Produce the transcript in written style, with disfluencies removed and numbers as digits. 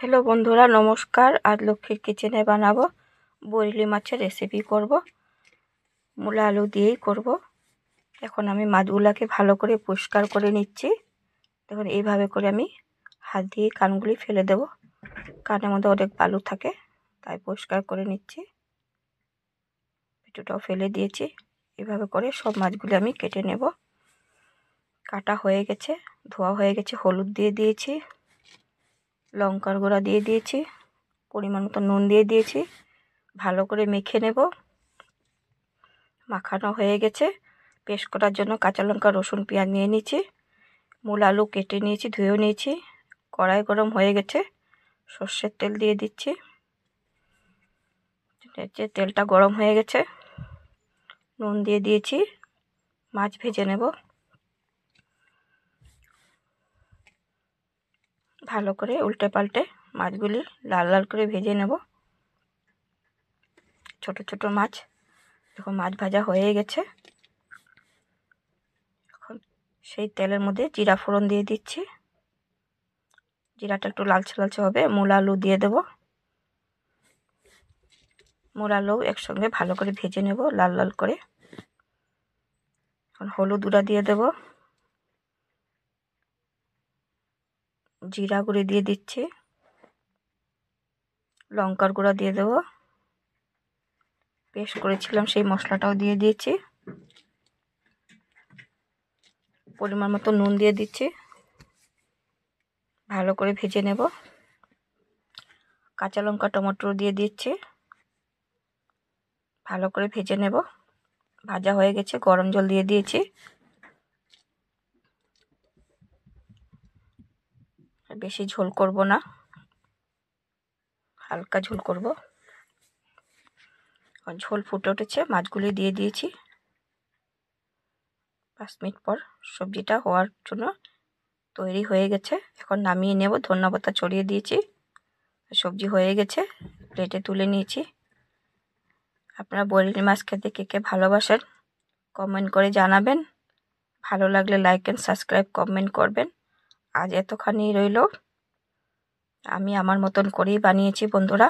Hello বন্ধুরা, নমস্কার। আজ লক্ষ্মীর কিচেনে বানাবো বরেলি মাছের রেসিপি করব। মূলা আলু দিয়েই করব। এখন আমি মাছগুলোকে ভালো করে পরিষ্কার করে নিচ্ছি। দেখুন এইভাবে করে আমি হাত দিয়ে কানগুলি ফেলে দেব। কানের মধ্যে অনেক বালু থাকে, তাই পরিষ্কার করে নিচ্ছি। পেটুটাও ফেলে দিয়েছি। এভাবে করে সব মাছগুলি আমি কেটে নেব। কাটা হয়ে গেছে, ধোয়া হয়ে গেছে। হলুদ দিয়ে দিয়েছি, লঙ্কার গুঁড়া দিয়ে দিয়েছি, পরিমাণ মতো নুন দিয়ে দিয়েছি। ভালো করে মেখে নেব। মাখানো হয়ে গেছে। পেস্ট করার জন্য কাঁচা লঙ্কা, রসুন, পেঁয়াজ নিয়ে নিয়েছি। মূলা আলু কেটে নিয়েছি, ধুয়েও নিয়েছি। কড়াই গরম হয়ে গেছে, সর্ষের তেল দিয়ে দিচ্ছি। তেলটা গরম হয়ে গেছে, নুন দিয়ে দিয়েছি। মাছ ভেজে নেব ভালো করে, উল্টে পাল্টে মাছগুলি লাল লাল করে ভেজে নেব। ছোট ছোট মাছ। দেখুন মাছ ভাজা হয়ে গেছে। এখন সেই তেলের মধ্যে জিরা ফোড়ন দিয়ে দিচ্ছি। জিরাটা একটু লালচে লালচে হবে। মূলা আলু দিয়ে দেব। মূলা আলু একসঙ্গে ভালো করে ভেজে নেব লাল লাল করে। এখন হলুদ গুঁড়া দিয়ে দেব, জিরা গুঁড়ি দিয়ে দিচ্ছি, লঙ্কার গুঁড়া দিয়ে দেব। পেস্ট করেছিলাম সেই মশলাটাও দিয়ে দিয়েছি। পরিমাণ মতো নুন দিয়ে দিচ্ছি। ভালো করে ভেজে নেব। কাঁচা লঙ্কা, টমেটো দিয়ে দিচ্ছি। ভালো করে ভেজে নেব। ভাজা হয়ে গেছে, গরম জল দিয়ে দিয়েছি। বেশি ঝোল করব না, হালকা ঝোল করব। ঝোল ফুটে উঠেছে, মাছগুলি দিয়ে দিয়েছি। 5 মিনিট পর সবজিটা হওয়ার জন্য তৈরি হয়ে গেছে। এখন নামিয়ে নেব। ধনেপাতা ছড়িয়ে দিয়েছি। সবজি হয়ে গেছে, প্লেটে তুলে নিয়েছি। আপনারা বরেলি মাছ খেতে কে কে ভালোবাসেন কমেন্ট করে জানাবেন। ভালো লাগলে লাইক এন্ড সাবস্ক্রাইব কমেন্ট করবেন। আজ এতখানি রইল। আমি আমার মতন করেই বানিয়েছি বন্ধুরা।